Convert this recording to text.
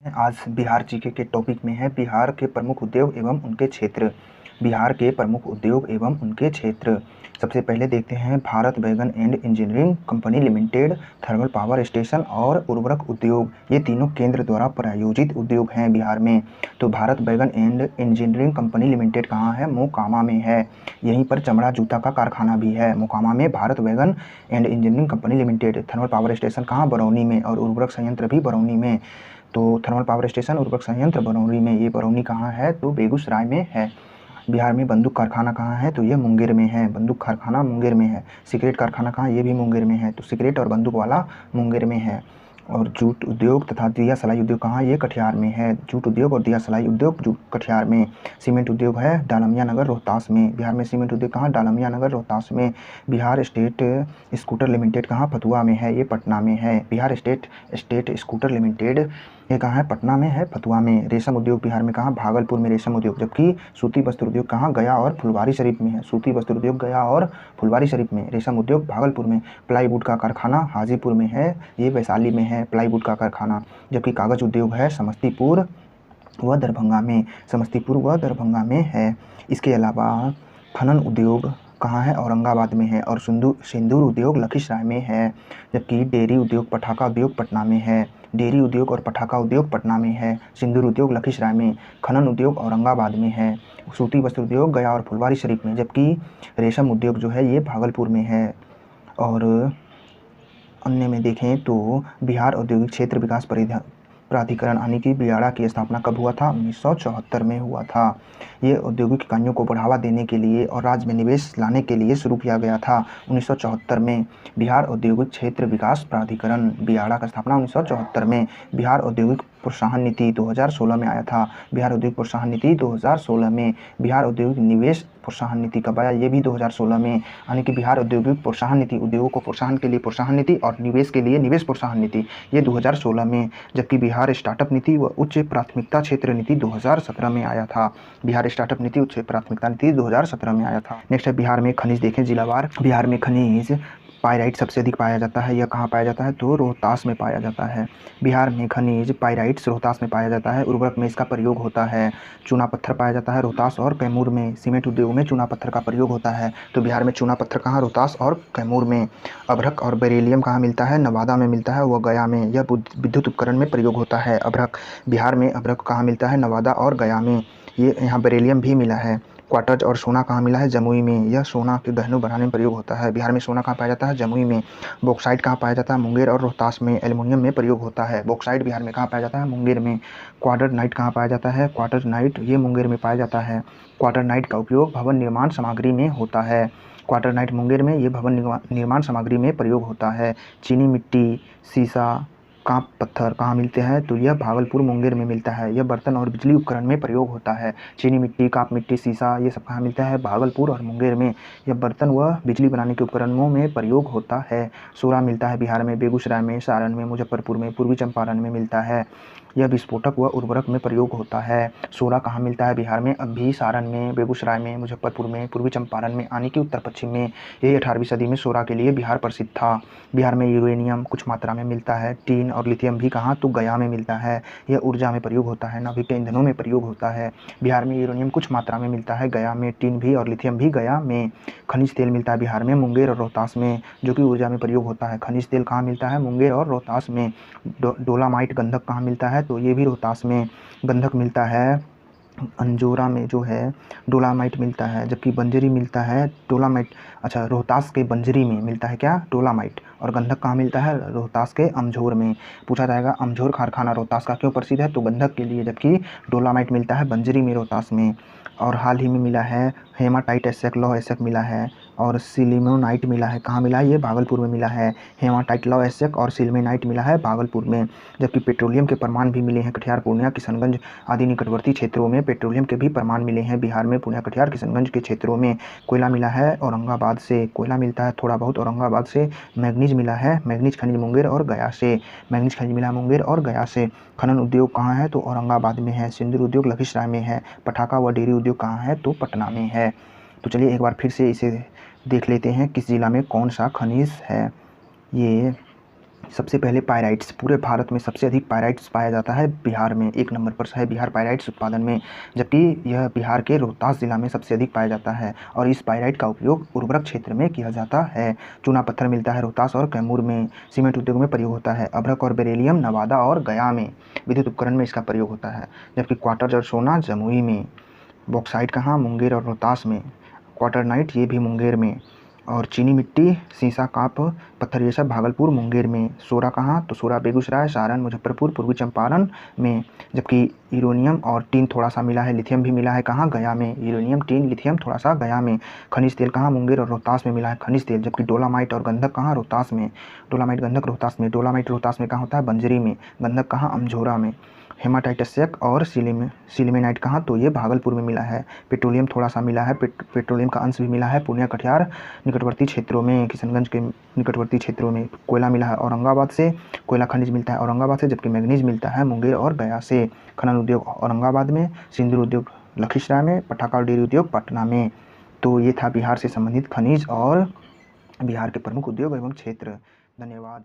आज बिहार जीके के टॉपिक में है बिहार के प्रमुख उद्योग एवं उनके क्षेत्र। बिहार के प्रमुख उद्योग एवं उनके क्षेत्र। सबसे पहले देखते हैं भारत बैगन and engineering company limited, thermal power station और उर्वरक उद्योग, ये तीनों केंद्र द्वारा प्रायोजित उद्योग हैं बिहार में। तो भारत बैगन एंड इंजीनियरिंग कंपनी लिमिटेड कहाँ है? मोकामा में है। यहीं पर चमड़ा जूता का कारखाना भी है मोकामा में। भारत बैगन and engineering company limited. Thermal power station कहाँ? बरौनी में। और उर्वरक संयंत्र भी बरौनी में। तो थर्मल पावर स्टेशन उर्वरक संयंत्र बरौनी में। ये बरौनी कहाँ है? तो बेगूसराय में है। बिहार में बंदूक कारखाना कहाँ है? तो ये मुंगेर में है। बंदूक कारखाना मुंगेर में है। सिगरेट कारखाना कहाँ? ये भी मुंगेर में है। तो सिगरेट और बंदूक वाला मुंगेर में है। और जूट उद्योग तथा दिया सलाई उद्योग कहाँ? ये कटिहार में है। जूट उद्योग और दिया सलाई उद्योग कटिहार में। सीमेंट उद्योग है डालमिया नगर रोहतास में। बिहार में सीमेंट उद्योग कहाँ? डालमिया नगर रोहतास में। बिहार स्टेट स्कूटर लिमिटेड कहाँ? फतुहा में है। ये पटना में है। बिहार स्टेट स्कूटर लिमिटेड ये कहाँ है? पटना में है, फतुहा में। रेशम उद्योग बिहार में कहाँ? भागलपुर में रेशम उद्योग। जबकि सूती वस्त्र उद्योग कहाँ? गया और फुलवारी शरीफ में है। सूती वस्त्र उद्योग गया और फुलवारी शरीफ में। रेशम उद्योग भागलपुर में। प्लाईवुड का कारखाना हाजीपुर में है, ये वैशाली में है प्लाईवुड का कारखाना। जबकि कागज उद्योग है समस्तीपुर व दरभंगा में। समस्तीपुर व दरभंगा में है। इसके अलावा खनन उद्योग कहाँ है? औरंगाबाद में है। और सिंदूर उद्योग लखीसराय में है। जबकि डेयरी उद्योग पटाखा उद्योग पटना में है। डेयरी उद्योग और पटाखा उद्योग पटना में है। सिंदूर उद्योग लखीसराय में। खनन उद्योग औरंगाबाद में है। सूती वस्त्र उद्योग गया और फुलवारी शरीफ में। जबकि रेशम उद्योग जो है ये भागलपुर में है। और अन्य में देखें तो बिहार औद्योगिक क्षेत्र विकास प्राधिकरण यानी कि बियाड़ा की स्थापना कब हुआ था? 1974 में हुआ था। ये औद्योगिक इकाइयों को बढ़ावा देने के लिए और राज्य में निवेश लाने के लिए शुरू किया गया था 1974 में। बिहार औद्योगिक क्षेत्र विकास प्राधिकरण बियाड़ा का स्थापना 1974 में। बिहार औद्योगिक प्रोत्साहन नीति 2016 में आया था। बिहार औद्योगिक प्रोत्साहन नीति 2016 में। बिहार औद्योगिक निवेश प्रोत्साहन नीति कब आया? ये भी 2016 में। यानी कि बिहार औद्योगिक प्रोत्साहन नीति, उद्योगों को प्रोत्साहन के लिए प्रोत्साहन नीति और निवेश के लिए निवेश प्रोत्साहन नीति, ये 2016 में। जबकि बिहार स्टार्टअप नीति व उच्च प्राथमिकता क्षेत्र नीति 2017 में आया था। बिहार स्टार्टअप नीति उच्च प्राथमिकता नीति 2017 में आया था। नेक्स्ट है बिहार में खनिज। देखें जिलावार। बिहार में खनिज पाइराइट सबसे अधिक पाया जाता है। यह कहाँ पाया जाता है? तो रोहतास में पाया जाता है। बिहार में खनिज पाइराइट्स रोहतास में पाया जाता है। उर्वरक में इसका प्रयोग होता है। चूना पत्थर पाया जाता है रोहतास और कैमूर में। सीमेंट उद्योग में चूना पत्थर का प्रयोग होता है। तो बिहार में चूना पत्थर कहाँ? रोहतास और कैमूर में। अभ्रक और बेरिलियम कहाँ मिलता है? नवादा में मिलता है व गया में। यह विद्युत उपकरण में प्रयोग होता है अभ्रक। बिहार में अभ्रक कहाँ मिलता है? नवादा और गया में। ये यहाँ बेरिलियम भी मिला है। क्वार्टज और सोना कहाँ मिला है? जमुई में। यह सोना के गहनों बनाने में प्रयोग होता है। बिहार में सोना कहाँ पाया जाता है? जमुई में। बॉक्साइट कहाँ पाया जाता है? मुंगेर और रोहतास में। एल्युमिनियम में प्रयोग होता है। बॉक्साइट बिहार में कहाँ पाया जाता है? मुंगेर में। क्वार्टर नाइट कहाँ पाया जाता है? क्वार्टर नाइट ये मुंगेर में पाया जाता है। क्वार्टर नाइट का उपयोग भवन निर्माण सामग्री में होता है। क्वार्टर नाइट मुंगेर में, ये भवन निर्माण सामग्री में प्रयोग होता है। चीनी मिट्टी, सीसा, कांप पत्थर कहाँ मिलते हैं? तो यह भागलपुर मुंगेर में मिलता है। यह बर्तन और बिजली उपकरण में प्रयोग होता है। चीनी मिट्टी, कांप मिट्टी, सीसा, ये सब कहाँ मिलता है? भागलपुर और मुंगेर में। यह बर्तन व बिजली बनाने के उपकरणों में प्रयोग होता है। सोरा मिलता है बिहार में बेगूसराय में, सारण में, मुजफ्फरपुर में, पूर्वी चंपारण में मिलता है। यह विस्फोटक व उर्वरक में प्रयोग होता है। सोरा कहाँ मिलता है बिहार में? अब भी सारण में, बेगूसराय में, मुजफ्फरपुर में, पूर्वी चंपारण में, यानी कि उत्तर पश्चिम में। यही 18वीं सदी में सोरा के लिए बिहार प्रसिद्ध था। बिहार में यूरेनियम कुछ मात्रा में मिलता है। टीन और लिथियम भी कहाँ? तो गया में मिलता है। यह ऊर्जा में प्रयोग होता है, नाभिक के ईंधनों में प्रयोग होता है। बिहार में यूरेनियम कुछ मात्रा में मिलता है गया में। टीन भी और लिथियम भी गया में। खनिज तेल मिलता है बिहार में मुंगेर और रोहतास में, जो कि ऊर्जा में प्रयोग होता है। खनिज तेल कहाँ मिलता है? मुंगेर और रोहतास में। डोलामाइट गंधक कहाँ मिलता है? तो ये भी रोहतास में। गंधक मिलता है अंजोरा में जो है डोलामाइट मिलता है। जबकि बंजरी मिलता है डोलामाइट, अच्छा रोहतास के बंजरी में मिलता है क्या? डोलामाइट। और गंधक कहाँ मिलता है? रोहतास के अमझोर में। पूछा जाएगा अमझोर कारखाना रोहतास का क्यों प्रसिद्ध है? तो गंधक के लिए। जबकि डोलामाइट मिलता है बंजरी में रोहतास में। और हाल ही में मिला है हेमाटाइट एस्सेक लौह एस्सेक मिला है। और सिलिमेनाइट मिला है। कहाँ मिला है? ये भागलपुर में मिला है। हेमाटाइट लौह एस्सेक और सिलिमेनाइट मिला है भागलपुर में। जबकि पेट्रोलियम के प्रमाण भी मिले हैं कटिहार, पूर्णिया, किशनगंज आदि निकटवर्ती क्षेत्रों में पेट्रोलियम के भी प्रमाण मिले हैं बिहार में। पूर्णिया, कटिहार, किशनगंज के क्षेत्रों में कोयला मिला है औरंगाबाद से। कोयला मिलता है थोड़ा बहुत औरंगाबाद से। मैग्नीज मिला है, मैग्नीज खनिज मुंगेर और गया से। मैग्नीज खनिज मिला मुंगेर और गया से। खनन उद्योग कहाँ है? तो औरंगाबाद में है। सिंदूर उद्योग लखीसराय में है। पटाखा व डेयरी उद्योग कहाँ है? तो पटना में है। तो चलिए एक बार फिर से इसे देख लेते हैं किस जिला में कौन सा खनिज है। ये सबसे पहले पायराइट्स, पूरे भारत में सबसे अधिक पायराइट्स पाया जाता है बिहार में, 1 नंबर पर है बिहार पायराइट्स उत्पादन में, जबकि यह बिहार के रोहतास जिला में सबसे अधिक पाया जाता है और इस पायराइट का उपयोग उर्वरक क्षेत्र में किया जाता है। चूना पत्थर मिलता है रोहतास और कैमूर में, सीमेंट उद्योग में प्रयोग होता है। अभ्रक और बेरिलियम नवादा और गया में, विद्युत उपकरण में इसका प्रयोग होता है। जबकि क्वार्टर और सोना जमुई में। बॉक्साइट कहाँ, मुंगेर और रोहतास में। क्वार्टरनाइट ये भी मुंगेर में। और चीनी मिट्टी, सीसा, काप पत्थर ये सब भागलपुर मुंगेर में। सोरा कहाँ, तो सोरा बेगूसराय, सारण, मुजफ्फरपुर, पूर्वी चंपारण में। जबकि यूरेनियम और टिन थोड़ा सा मिला है, लिथियम भी मिला है कहाँ, गया में। यूरेनियम, टिन, लिथियम थोड़ा सा गया में। खनिज तेल कहाँ, मुंगेर और रोहतास में मिला है खनिज तेल। जबकि डोलामाइट और गंधक कहाँ, रोहतास में। डोलामाइट, गंधक रोहतास में। डोलामाइट रोहतास में कहाँ होता है, बंजरी में। गंधक कहाँ, अमझोरा में। हेमाटाइटस और सिलिमेनाइट कहाँ, तो ये भागलपुर में मिला है। पेट्रोलियम थोड़ा सा मिला है, पेट्रोलियम का अंश भी मिला है पूर्णिया, कटिहार निकटवर्ती क्षेत्रों में, किशनगंज के निकटवर्ती क्षेत्रों में। कोयला मिला है औरंगाबाद से, कोयला खनिज मिलता है औरंगाबाद से, जबकि मैग्नीज मिलता है मुंगेर और गया से। खनन उद्योग औरंगाबाद में, सिंदूर उद्योग लखीसराय में, पटाखा और डेयरी उद्योग पटना में। तो ये था बिहार से संबंधित खनिज और बिहार के प्रमुख उद्योग एवं क्षेत्र। धन्यवाद।